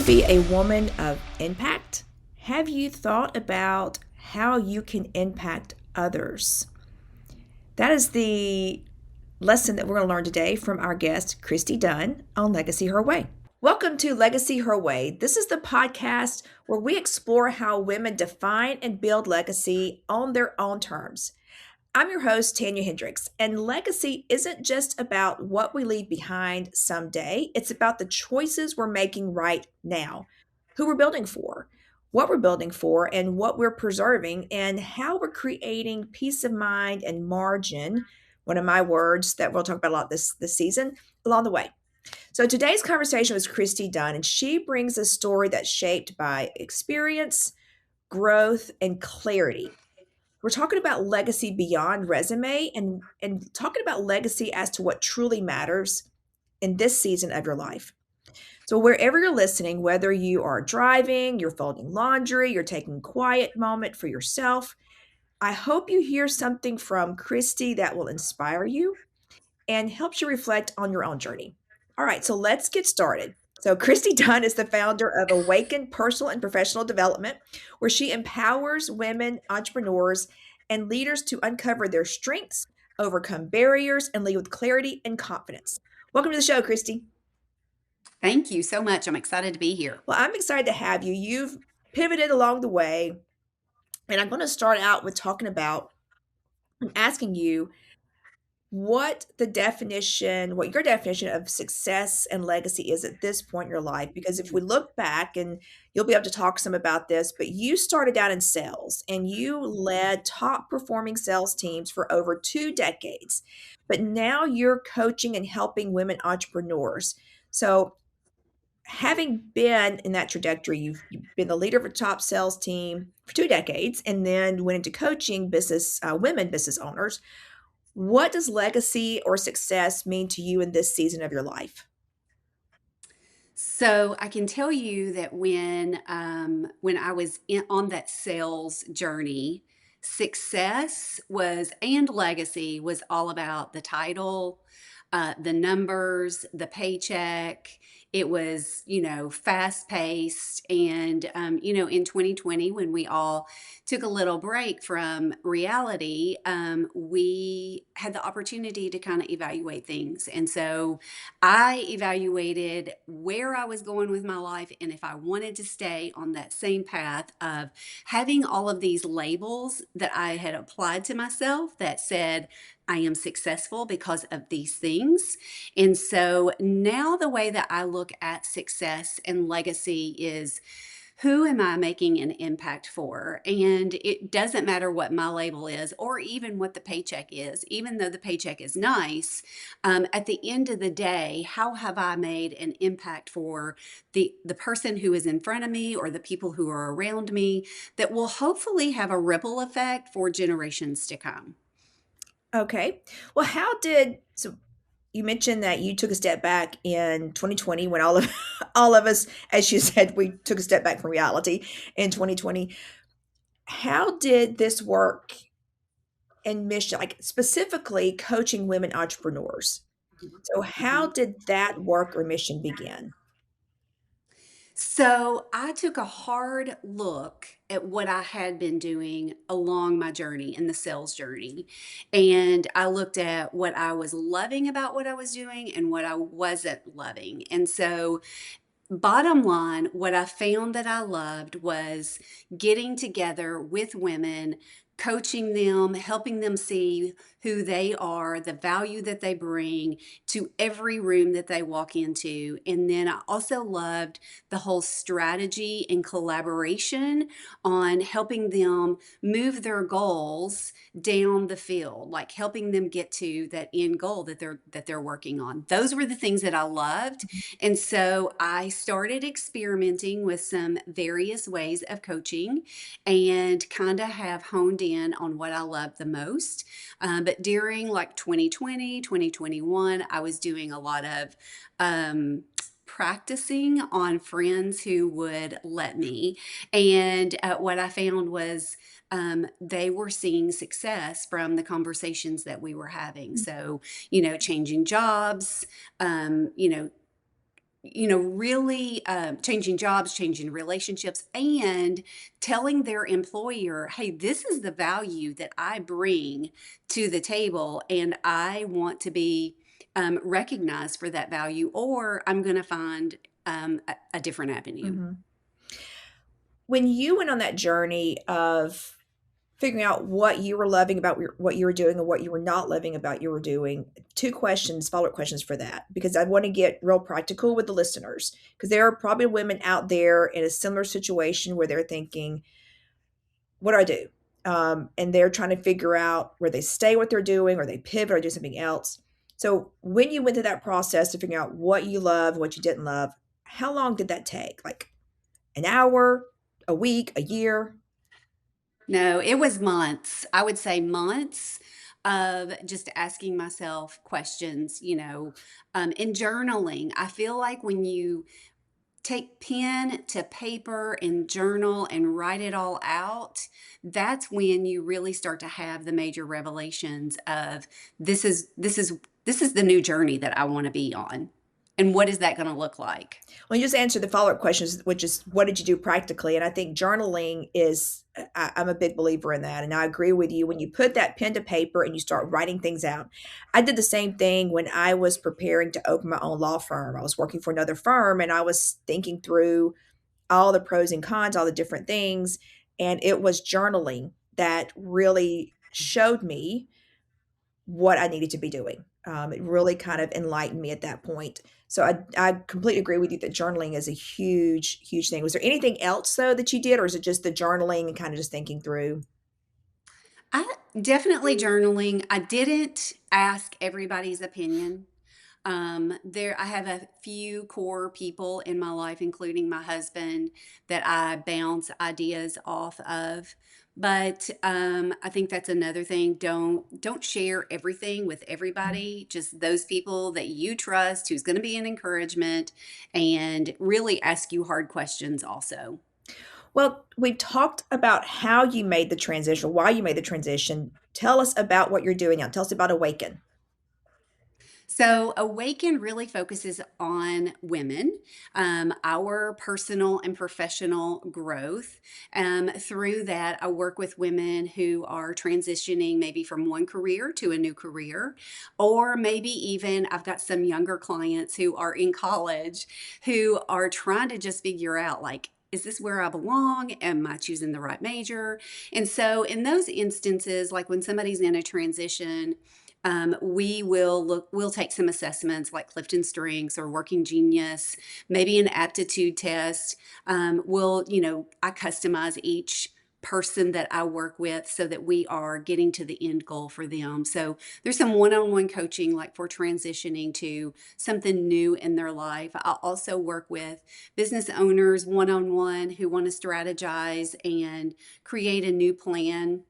be a woman of impact? Have you thought about how you can impact others? That is the lesson that we're going to learn today from our guest, Christy Dunn, on Legacy Her Way. Welcome to Legacy Her Way. This is the podcast where we explore how women define and build legacy on their own terms. I'm your host, Tanya Hendricks, and legacy isn't just about what we leave behind someday. It's about the choices we're making right now, who we're building for, what we're building for, and what we're preserving, and how we're creating peace of mind and margin, one of my words that we'll talk about a lot this season, along the way. So today's conversation was Christy Dunn, and she brings a story that's shaped by experience, growth, and clarity. We're talking about legacy beyond resume and talking about legacy as to what truly matters in this season of your life. So wherever you're listening, whether you are driving, you're folding laundry, you're taking a quiet moment for yourself, I hope you hear something from Christy that will inspire you and helps you reflect on your own journey. All right, so let's get started. So, Christy Dunn is the founder of Awaken Personal and Professional Development, where she empowers women, entrepreneurs, and leaders to uncover their strengths, overcome barriers, and lead with clarity and confidence. Welcome to the show, Christy. Thank you so much. I'm excited to be here. Well, I'm excited to have you. You've pivoted along the way, and I'm going to start out with talking about asking you what your definition of success and legacy is at this point in your life. Because if we look back, and you'll be able to talk some about this, but you started out in sales and you led top performing sales teams for over 2 decades. But now you're coaching and helping women entrepreneurs. So, having been in that trajectory, you've been the leader of a top sales team for 2 decades and then went into coaching women business owners. What does legacy or success mean to you in this season of your life? So I can tell you that when I was on that sales journey, success was and legacy was all about the title, the numbers, the paycheck. It was, fast paced. And, in 2020, when we all took a little break from reality, we had the opportunity to kind of evaluate things. And so I evaluated where I was going with my life and if I wanted to stay on that same path of having all of these labels that I had applied to myself that said, I am successful because of these things. And so now the way that I look at success and legacy is, who am I making an impact for? And it doesn't matter what my label is or even what the paycheck is, even though the paycheck is nice. At the end of the day, how have I made an impact for the person who is in front of me or the people who are around me that will hopefully have a ripple effect for generations to come? Okay. Well, so you mentioned that you took a step back in 2020 when all of all of us, as you said, we took a step back from reality in 2020. How did this work and mission, like specifically coaching women entrepreneurs? So how did that work or mission begin? So I took a hard look at what I had been doing along my journey in the sales journey. And I looked at what I was loving about what I was doing and what I wasn't loving. And so bottom line, what I found that I loved was getting together with women, coaching them, helping them see who they are, the value that they bring to every room that they walk into. And then I also loved the whole strategy and collaboration on helping them move their goals down the field, like helping them get to that end goal that they're working on. Those were the things that I loved. And so I started experimenting with some various ways of coaching and kind of have honed in on what I love the most. But during like 2020, 2021, I was doing a lot of practicing on friends who would let me. And what I found was they were seeing success from the conversations that we were having. So, changing jobs, really changing jobs, changing relationships, and telling their employer, hey, this is the value that I bring to the table, and I want to be recognized for that value, or I'm going to find a different avenue. Mhm. When you went on that journey of figuring out what you were loving about what you were doing and what you were not loving about you were doing, two questions, follow-up questions for that, because I want to get real practical with the listeners, because there are probably women out there in a similar situation where they're thinking, what do I do? And they're trying to figure out where they stay what they're doing or they pivot or do something else. So when you went through that process to figure out what you love, what you didn't love, how long did that take? Like an hour, a week, a year? No, it was months. I would say months of just asking myself questions, and journaling. I feel like when you take pen to paper and journal and write it all out, that's when you really start to have the major revelations of this is the new journey that I want to be on. And what is that going to look like? Well, you just answered the follow-up questions, which is what did you do practically? And I think journaling is, I'm a big believer in that. And I agree with you. When you put that pen to paper and you start writing things out, I did the same thing when I was preparing to open my own law firm. I was working for another firm and I was thinking through all the pros and cons, all the different things. And it was journaling that really showed me what I needed to be doing. It really kind of enlightened me at that point. So I completely agree with you that journaling is a huge, huge thing. Was there anything else though that you did, or is it just the journaling and kind of just thinking through? I definitely journaling. I didn't ask everybody's opinion. I have a few core people in my life, including my husband, that I bounce ideas off of. But I think that's another thing. Don't share everything with everybody. Just those people that you trust, who's going to be an encouragement, and really ask you hard questions. Also. Well, we talked about how you made the transition, why you made the transition. Tell us about what you're doing now. Tell us about Awaken. So, Awaken really focuses on women, our personal and professional growth. Through that, I work with women who are transitioning maybe from one career to a new career, or maybe even I've got some younger clients who are in college who are trying to just figure out, like, is this where I belong? Am I choosing the right major? And so, in those instances, like when somebody's in a transition, we'll take some assessments like Clifton Strengths or Working Genius, maybe an aptitude test. I customize each person that I work with so that we are getting to the end goal for them. So there's some one-on-one coaching like for transitioning to something new in their life. I also work with business owners one-on-one who want to strategize and create a new plan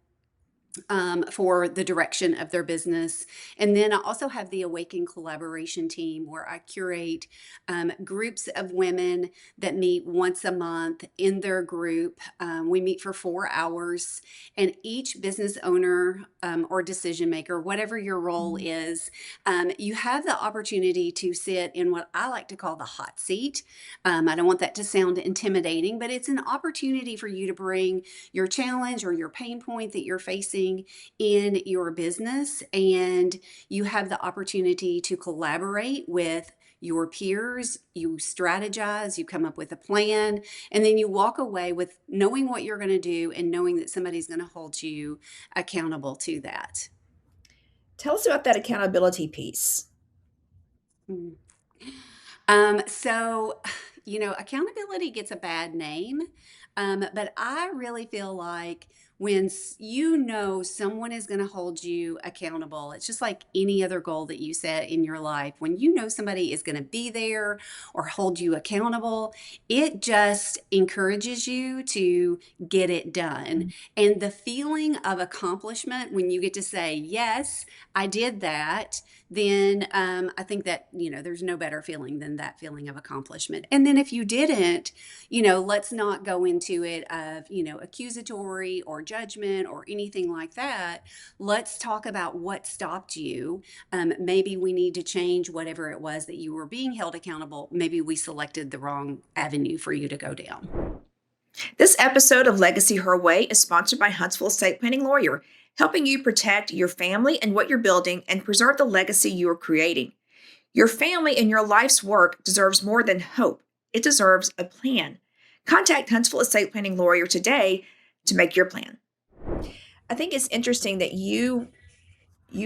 for the direction of their business. And then I also have the Awaken Collaboration Team where I curate groups of women that meet once a month in their group. We meet for 4 hours, and each business owner or decision maker, whatever your role Mhm. is, you have the opportunity to sit in what I like to call the hot seat. I don't want that to sound intimidating, but it's an opportunity for you to bring your challenge or your pain point that you're facing in your business. And you have the opportunity to collaborate with your peers, you strategize, you come up with a plan, and then you walk away with knowing what you're going to do and knowing that somebody's going to hold you accountable to that. Tell us about that accountability piece. Mm. So, accountability gets a bad name, but I really feel like when someone is going to hold you accountable, it's just like any other goal that you set in your life. When you know somebody is going to be there or hold you accountable, it just encourages you to get it done. Mhm. And the feeling of accomplishment when you get to say, yes, I did that, then I think that, there's no better feeling than that feeling of accomplishment. And then if you didn't, let's not go into it of, accusatory or judgment or anything like that. Let's talk about what stopped you. Maybe we need to change whatever it was that you were being held accountable. Maybe we selected the wrong avenue for you to go down. This episode of Legacy Her Way is sponsored by Huntsville Estate Planning Lawyer, helping you protect your family and what you're building and preserve the legacy you are creating. Your family and your life's work deserves more than hope. It deserves a plan. Contact Huntsville Estate Planning Lawyer today to make your plan. I think it's interesting that you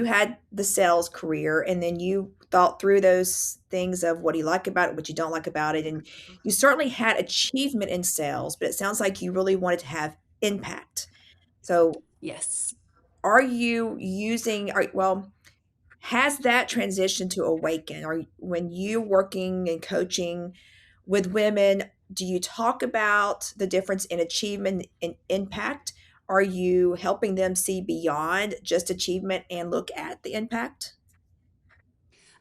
had the sales career and then you thought through those things of what you like about it, what you don't like about it. And you certainly had achievement in sales, but it sounds like you really wanted to have impact. So Yes. are you using, well, has that transition to awaken? Or when you're working and coaching with women, do you talk about the difference in achievement and impact? Are you helping them see beyond just achievement and look at the impact?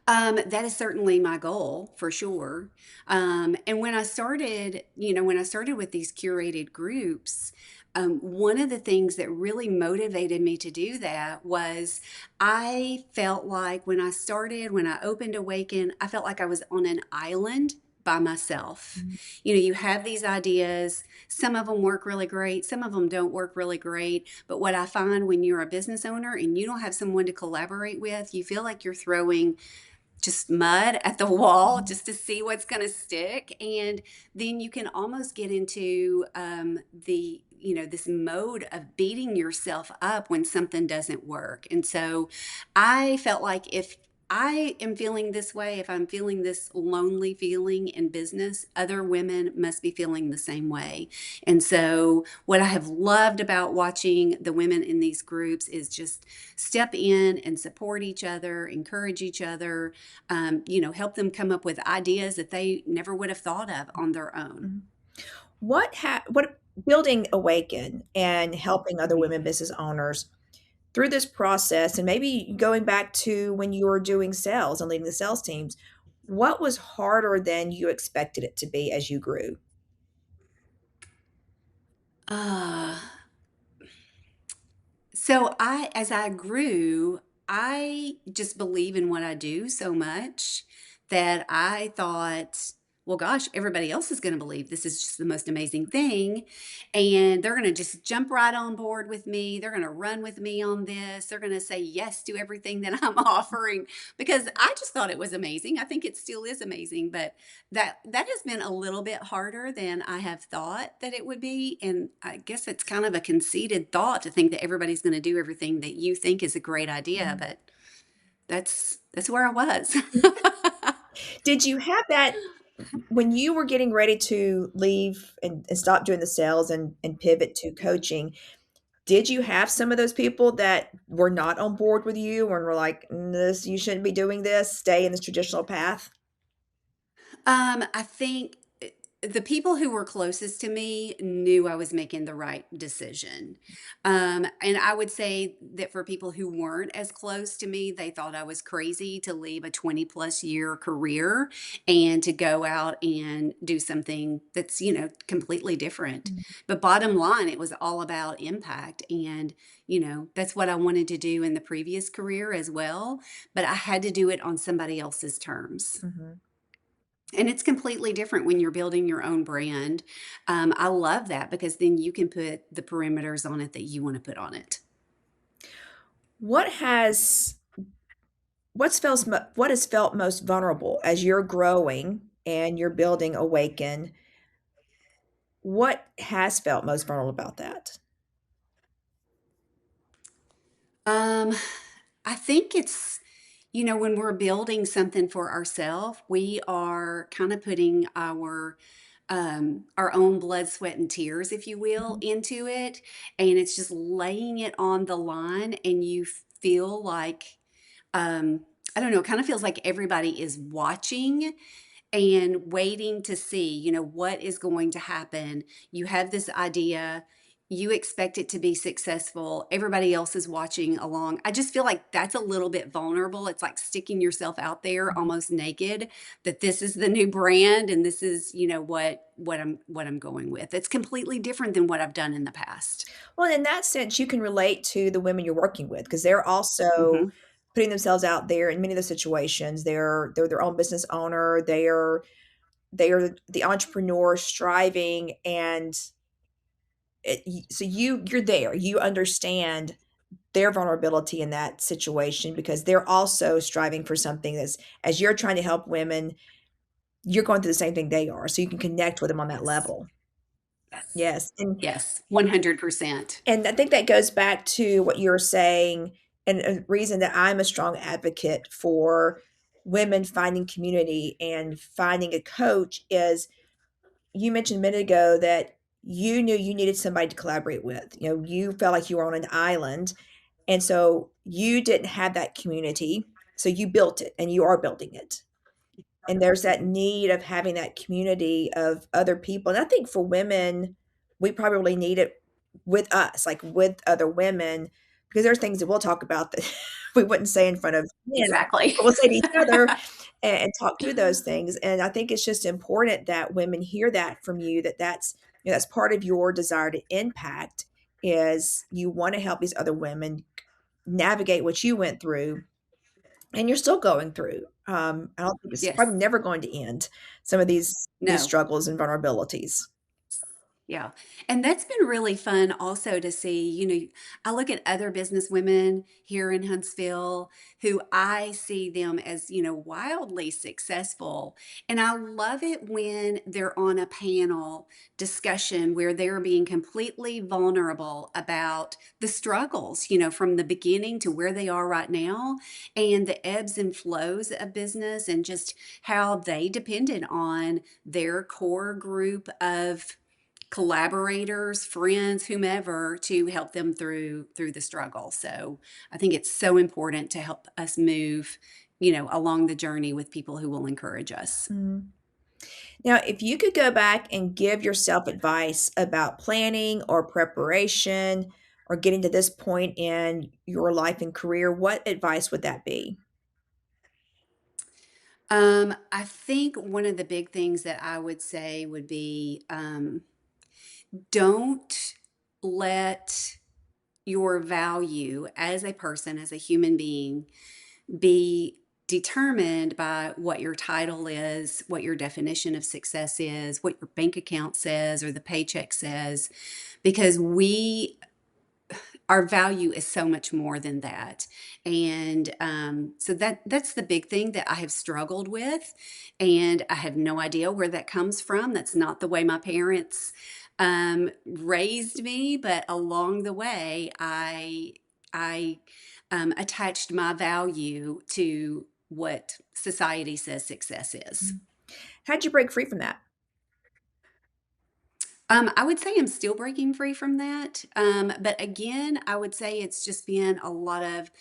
That is certainly my goal for sure. And when I started with these curated groups, one of the things that really motivated me to do that was I felt like when I opened Awaken, I felt like I was on an island by myself. Mhm. You have these ideas. Some of them work really great. Some of them don't work really great. But what I find when you're a business owner and you don't have someone to collaborate with, you feel like you're throwing just mud at the wall Mhm. just to see what's going to stick. And then you can almost get into this mode of beating yourself up when something doesn't work. And so I felt like if I am feeling this way, if I'm feeling this lonely feeling in business, other women must be feeling the same way. And so, what I have loved about watching the women in these groups is just step in and support each other, encourage each other, help them come up with ideas that they never would have thought of on their own. Mhm. What building Awaken and helping other women business owners through this process, and maybe going back to when you were doing sales and leading the sales teams, what was harder than you expected it to be as you grew? Uh, as I grew, I just believe in what I do so much that I thought, well, gosh, everybody else is going to believe this is just the most amazing thing. And they're going to just jump right on board with me. They're going to run with me on this. They're going to say yes to everything that I'm offering because I just thought it was amazing. I think it still is amazing, but that has been a little bit harder than I have thought that it would be. And I guess it's kind of a conceited thought to think that everybody's going to do everything that you think is a great idea, Mhm. but that's where I was. Did you have that when you were getting ready to leave and stop doing the sales and pivot to coaching? Did you have some of those people that were not on board with you and were like, This, you shouldn't be doing this, stay in this traditional path? I think the people who were closest to me knew I was making the right decision. And I would say that for people who weren't as close to me, they thought I was crazy to leave a 20 plus year career and to go out and do something that's, completely different. Mhm. But bottom line, it was all about impact. And, that's what I wanted to do in the previous career as well. But I had to do it on somebody else's terms. Mhm. And it's completely different when you're building your own brand. I love that because then you can put the perimeters on it that you want to put on it. What has what has felt most vulnerable as you're growing and you're building Awaken? What has felt most vulnerable about that? Um, I think it's, when we're building something for ourselves, we are kind of putting our own blood, sweat, and tears, if you will, Mhm. into it, and it's just laying it on the line, and you feel like, I don't know, it kind of feels like everybody is watching and waiting to see, what is going to happen. You have this idea, you expect it to be successful. Everybody else is watching along. I just feel like that's a little bit vulnerable. It's like sticking yourself out there Mhm. almost naked that this is the new brand and this is, what I'm going with. It's completely different than what I've done in the past. Well, in that sense, you can relate to the women you're working with because they're also Mhm. putting themselves out there in many of the situations. They're their own business owner. They are the entrepreneur striving, and so you're there. You understand their vulnerability in that situation because they're also striving for something that's as you're trying to help women, you're going through the same thing they are. So you can connect with them on that Yes. level. Yes. Yes. Yes. 100%. And I think that goes back to what you were saying, and a reason that I'm a strong advocate for women finding community and finding a coach is you mentioned a minute ago that you knew you needed somebody to collaborate with. You know, you felt like you were on an island, and so you didn't have that community. So you built it and you are building it. And there's that need of having that community of other people. And I think for women, we probably need it with us, like with other women, because there's things that we'll talk about that we wouldn't say in front of men, Exactly. but we'll say to each other and talk through those things. And I think it's just important that women hear that from you, that that's part of your desire to impact is you want to help these other women navigate what you went through and you're still going through. I don't think it's probably Yes. never going to end, some of these No. struggles and vulnerabilities. Yeah. And that's been really fun also to see. I look at other business women here in Huntsville who I see them as, wildly successful. And I love it when they're on a panel discussion where they're being completely vulnerable about the struggles, from the beginning to where they are right now and the ebbs and flows of business and just how they depended on their core group of collaborators, friends, whomever to help them through the struggle. So I think it's so important to help us move, along the journey with people who will encourage us. Mhm. Now, if you could go back and give yourself advice about planning or preparation or getting to this point in your life and career, what advice would that be? I think one of the big things that I would say would be don't let your value as a person, as a human being, be determined by what your title is, what your definition of success is, what your bank account says or the paycheck says, because our value is so much more than that. And so that's the big thing that I have struggled with, and I have no idea where that comes from. That's not the way my parents raised me, but along the way, I attached my value to what society says success is. Mhm. How'd you break free from that? I would say I'm still breaking free from that. But again, I would say it's just been a lot of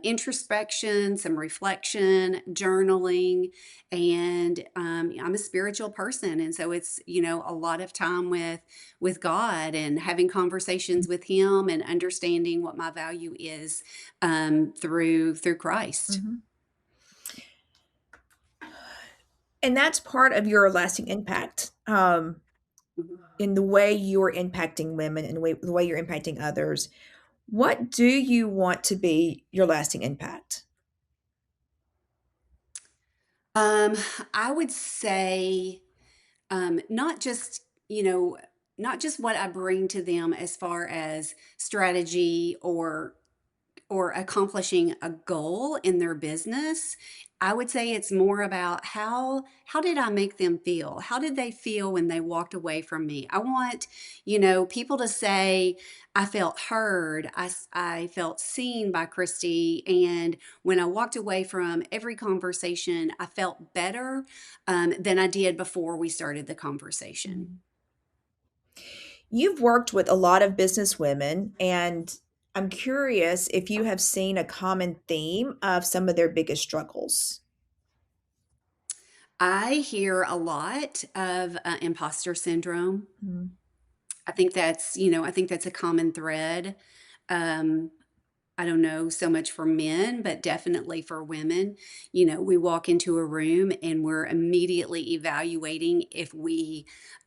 introspection, some reflection, journaling, and I'm a spiritual person, and so it's a lot of time with God and having conversations with Him and understanding what my value is through Christ. Mhm. And that's part of your lasting impact, in the way you're impacting women and the way you're impacting others. What do you want to be your lasting impact? Um, I would say not just not just what I bring to them as far as strategy or accomplishing a goal in their business. I would say it's more about how did I make them feel? How did they feel when they walked away from me? I want, people to say I felt heard. I felt seen by Christy, and when I walked away from every conversation, I felt better than I did before we started the conversation. Mhm. You've worked with a lot of business women, and I'm curious if you have seen a common theme of some of their biggest struggles. I hear a lot of imposter syndrome. Mhm. I think that's a common thread. Um, I don't know so much for men, but definitely for women. We walk into a room and we're immediately evaluating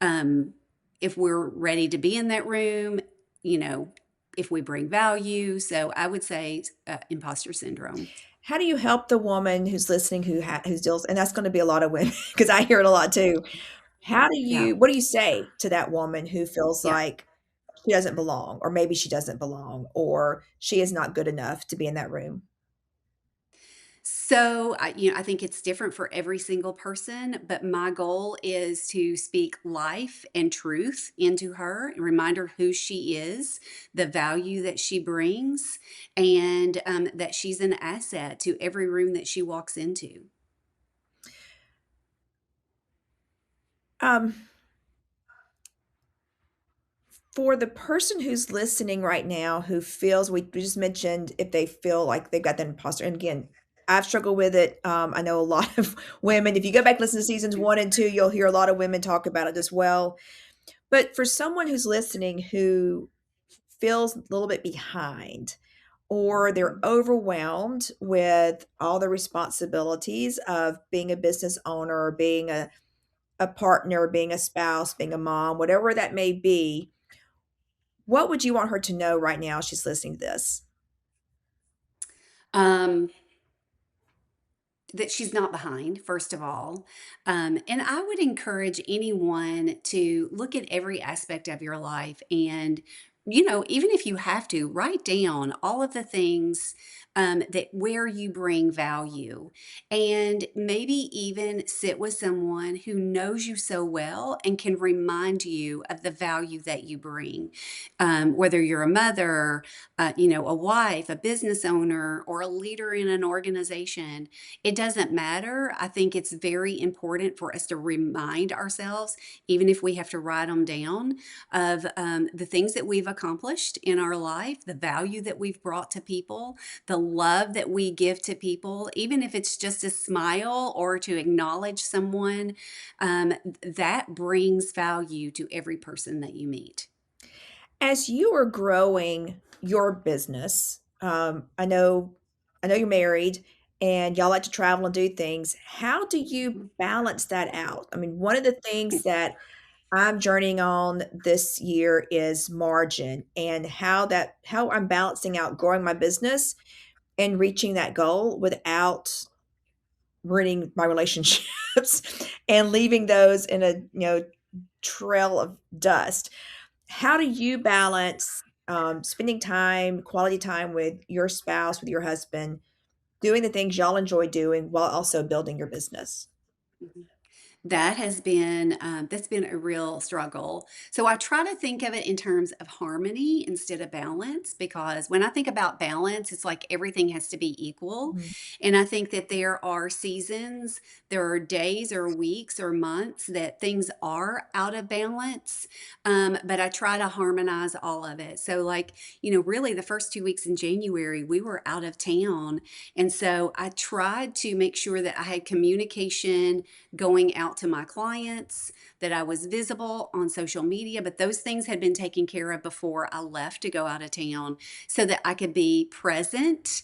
um, if we're ready to be in that room, you know, if we bring value. So I would say imposter syndrome. How do you help the woman who's listening who deals, and that's going to be a lot of women because I hear it a lot too. Yeah, What do you say to that woman who feels yeah. like she doesn't belong, or maybe she doesn't belong, or she is not good enough to be in that room? So, I think it's different for every single person, but my goal is to speak life and truth into her and remind her who she is, the value that she brings, and that she's an asset to every room that she walks into. Um, for the person who's listening right now who feels, we just mentioned if they feel like they've got that imposter, and again, I've struggled with it. I know a lot of women, if you go back and listen to seasons 1 and 2, you'll hear a lot of women talk about it as well. But for someone who's listening who feels a little bit behind, or they're overwhelmed with all the responsibilities of being a business owner, being a partner, being a spouse, being a mom, whatever that may be, what would you want her to know right now as she's listening to this? Um, that she's not behind, first of all. And I would encourage anyone to look at every aspect of your life and, even if you have to, write down all of the things that where you bring value, and maybe even sit with someone who knows you so well and can remind you of the value that you bring. Whether you're a mother, a wife, a business owner, or a leader in an organization, it doesn't matter. I think it's very important for us to remind ourselves, even if we have to write them down, of the things that we've accomplished in our life, the value that we've brought to people, the love that we give to people, even if it's just a smile or to acknowledge someone, that brings value to every person that you meet. As you are growing your business, I know you're married and y'all like to travel and do things. How do you balance that out? I mean, one of the things that I'm journeying on this year is margin, and how I'm balancing out growing my business and reaching that goal without ruining my relationships and leaving those in a trail of dust. How do you balance spending time, quality time with your spouse, with your husband, doing the things y'all enjoy doing while also building your business? Mhm. That's been a real struggle. So I try to think of it in terms of harmony instead of balance, because when I think about balance, it's like everything has to be equal. Mhm. And I think that there are seasons, there are days or weeks or months that things are out of balance. But I try to harmonize all of it. So, like, really the first 2 weeks in January, we were out of town. And so I tried to make sure that I had communication going out to my clients, that I was visible on social media, but those things had been taken care of before I left to go out of town, so that I could be present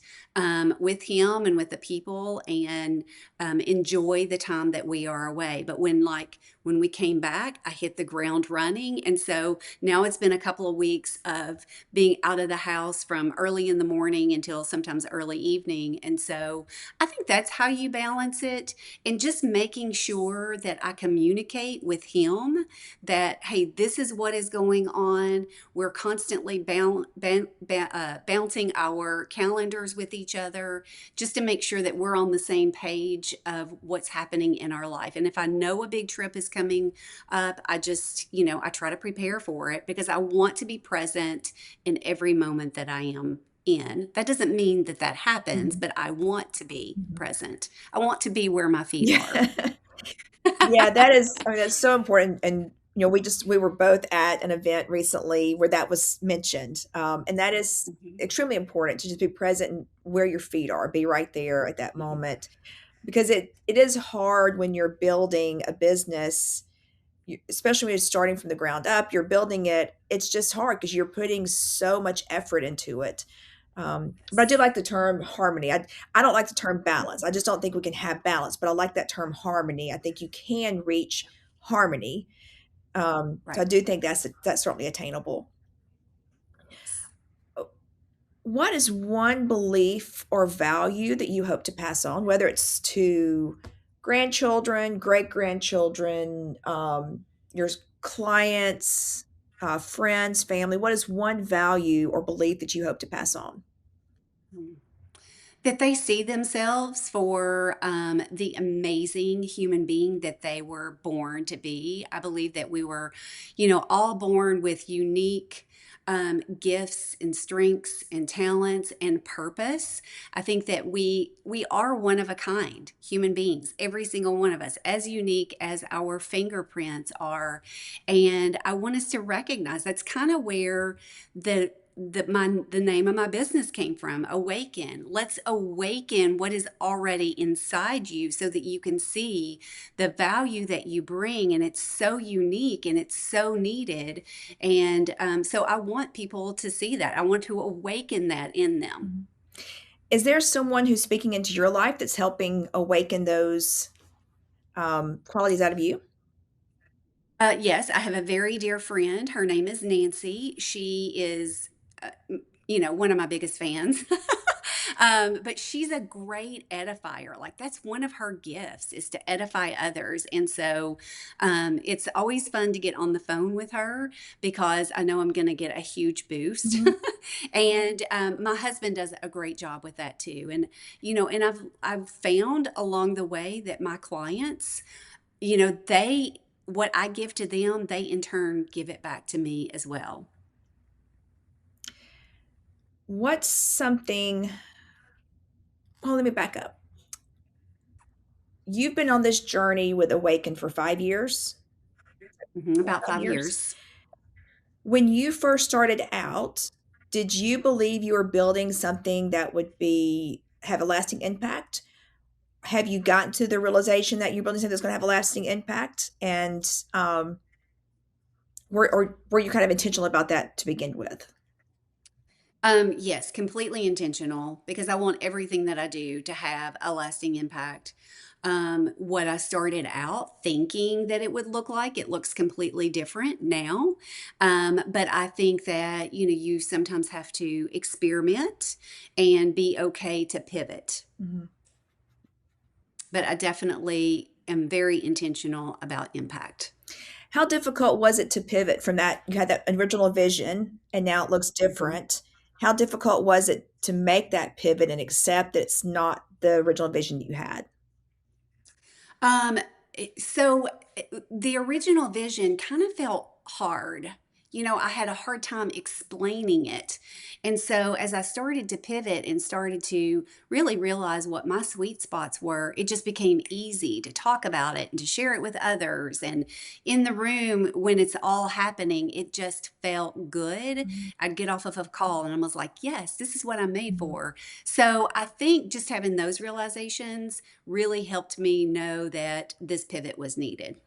with him and with the people, and enjoy the time that we are away. But when we came back, I hit the ground running. And so now it's been a couple of weeks of being out of the house from early in the morning until sometimes early evening. And so I think that's how you balance it, and just making sure that I communicate with him that, hey, this is what is going on. We're constantly bouncing our calendars with each other, just to make sure that we're on the same page of what's happening in our life. And if I know a big trip is coming up, I try to prepare for it, because I want to be present in every moment that I am in. That doesn't mean that that happens, Mhm. but I want to be Mhm. present. I want to be where my feet are. Yeah. Yeah, I mean, that's so important. And, we were both at an event recently where that was mentioned. And that is Mhm, extremely important to just be present and where your feet are, be right there at that mhm, moment. Because it is hard when you're building a business especially when you're starting from the ground up, you're building it. It's just hard because you're putting so much effort into it. But I do like the term harmony. I don't like the term balance. I just don't think we can have balance, but I like that term harmony. I think you can reach harmony. So I Right. do think that's certainly attainable. Yes. What is one belief or value that you hope to pass on, whether it's to grandchildren, great grandchildren, your clients, friends, family? What is one value or belief that you hope to pass on? Mm. That they see themselves for the amazing human being that they were born to be. I believe that we were, all born with unique gifts and strengths and talents and purpose. I think that we are one of a kind human beings, every single one of us, as unique as our fingerprints are. And I want us to recognize that's kind of where the name of my business came from. Awaken. Let's awaken what is already inside you so that you can see the value that you bring, and it's so unique and it's so needed. And so I want people to see that. I want to awaken that in them. Mhm. Is there someone who's speaking into your life that's helping awaken those qualities out of you? Yes, I have a very dear friend. Her name is Nancy. She is, one of my biggest fans. But she's a great edifier. Like that's one of her gifts is to edify others. And so it's always fun to get on the phone with her because I know I'm going to get a huge boost. Mhm. And my husband does a great job with that too. And and I've found along the way that my clients, they what I give to them, they in turn give it back to me as well. What's something, well, let me back up. You've been on this journey with Awaken for 5 years, About 5 years. 5 years. When you first started out, did you believe you were building something that would be have a lasting impact? Have you gotten to the realization that you're building something that's going to have a lasting impact? And were you kind of intentional about that to begin with? Yes, completely intentional because I want everything that I do to have a lasting impact. What I started out thinking that it would look like, it looks completely different now. But I think that, you sometimes have to experiment and be okay to pivot. Mhm. But I definitely am very intentional about impact. How difficult was it to pivot from that? You had that original vision and now it looks Mhm. different. How difficult was it to make that pivot and accept that it's not the original vision that you had? Um, the original vision kind of felt hard. I had a hard time explaining it. And so as I started to pivot and started to really realize what my sweet spots were, it just became easy to talk about it and to share it with others. And in the room, when it's all happening, it just felt good. Mhm. I'd get off of a call and I was like, yes, this is what I'm made Mhm. for. So I think just having those realizations really helped me know that this pivot was needed.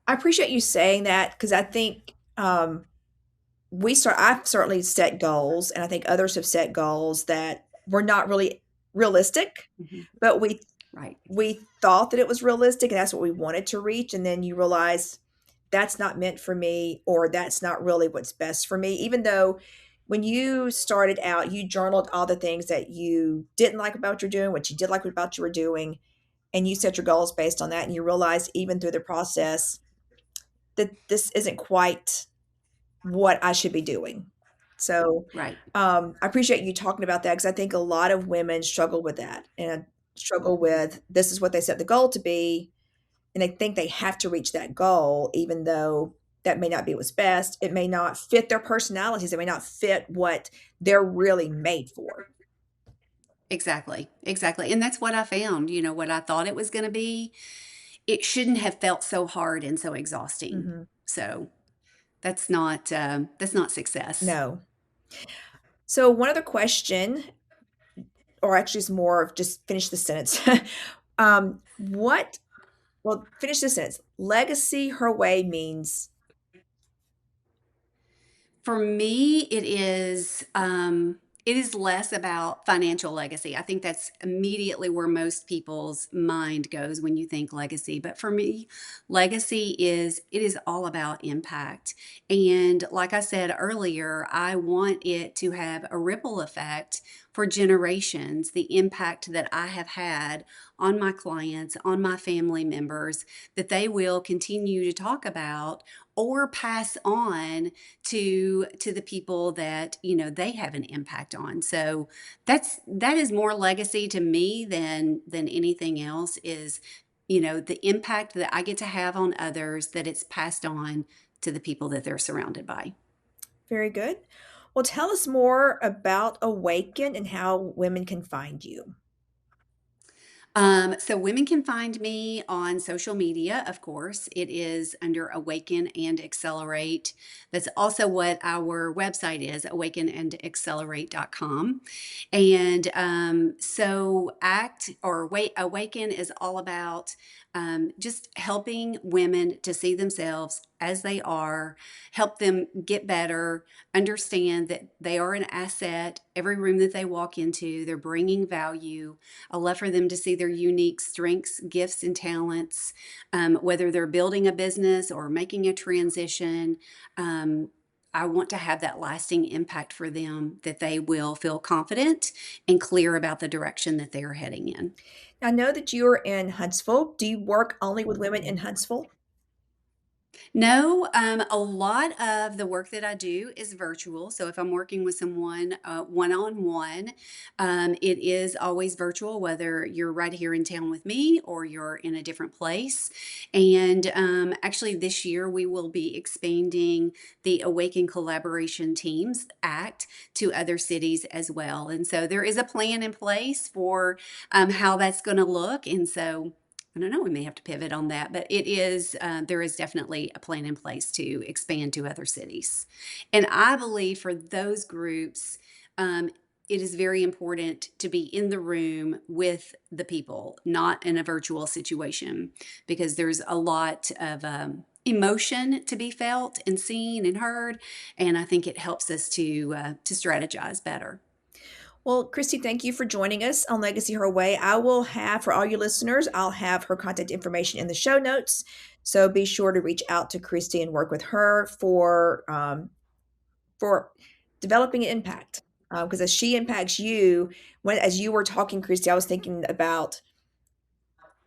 I appreciate you saying that because I think I've certainly set goals, and I think others have set goals that were not really realistic, Mhm. but Right. we thought that it was realistic and that's what we wanted to reach, and then you realize that's not meant for me or that's not really what's best for me. Even though when you started out, you journaled all the things that you didn't like about what you're doing, what you did like about what you were doing, and you set your goals based on that, and you realized even through the process that this isn't quite what I should be doing. So, Right. I appreciate you talking about that because I think a lot of women struggle with that and struggle Mhm. with this is what they set the goal to be, and they think they have to reach that goal, even though that may not be what's best. It may not fit their personalities. It may not fit what they're really made for. Exactly. Exactly. And that's what I found. What I thought it was going to be, it shouldn't have felt so hard and so exhausting. Mhm. So that's not success. No. So one other question, or actually it's more of just finish the sentence. What Well, finish this sentence. Legacy her way means For me, it is less about financial legacy. I think that's immediately where most people's mind goes when you think legacy. But for me, legacy is it is all about impact. And like I said earlier, I want it to have a ripple effect for generations. The impact that I have had on my clients, on my family members, that they will continue to talk about or pass on to the people that they have an impact on. So that is more legacy to me than anything else. Is the impact that I get to have on others, that it's passed on to the people that they're surrounded by. very good. Well, tell us more about Awaken and how women can find you. So women can find me on social media, of course. It is under Awaken and Accelerate. That's also what our website is, awakenandaccelerate.com. And so Act or Wait, Awaken is all about just helping women to see themselves as they are, help them get better, understand that they are an asset. Every room that they walk into, they're bringing value. I love for them to see their unique strengths, gifts, and talents, whether they're building a business or making a transition. Um, I want to have that lasting impact for them, that they will feel confident and clear about the direction that they are heading in. I know that you are in Huntsville. Do you work only with women in Huntsville? No, a lot of the work that I do is virtual. So if I'm working with someone one on one, it is always virtual, whether you're right here in town with me or you're in a different place. And actually, this year we will be expanding the Awaken Collaboration Teams Act to other cities as well. And so there is a plan in place for how that's going to look. And so I don't know, we may have to pivot on that, but there is definitely a plan in place to expand to other cities. And I believe for those groups, it is very important to be in the room with the people, not in a virtual situation, because there's a lot of emotion to be felt and seen and heard. And I think it helps us to strategize better. Well, Christy, thank you for joining us on Legacy Her Way. I will have, for all your listeners, I'll have her contact information in the show notes. So be sure to reach out to Christy and work with her for developing an impact. Because as she impacts you, as you were talking, Christy, I was thinking about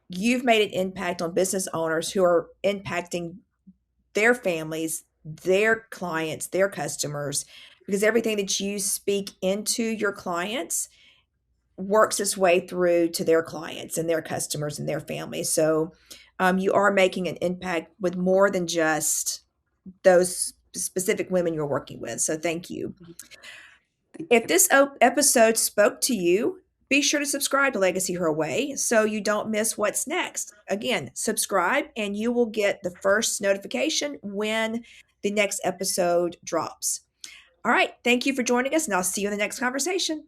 you've made an impact on business owners who are impacting their families, their clients, their customers, because everything that you speak into your clients works its way through to their clients and their customers and their families. So you are making an impact with more than just those specific women you're working with. So thank you. Thank If you. this episode spoke to you, be sure to subscribe to Legacy Her Way so you don't miss what's next. Again, subscribe and you will get the first notification when the next episode drops. All right. Thank you for joining us, and I'll see you in the next conversation.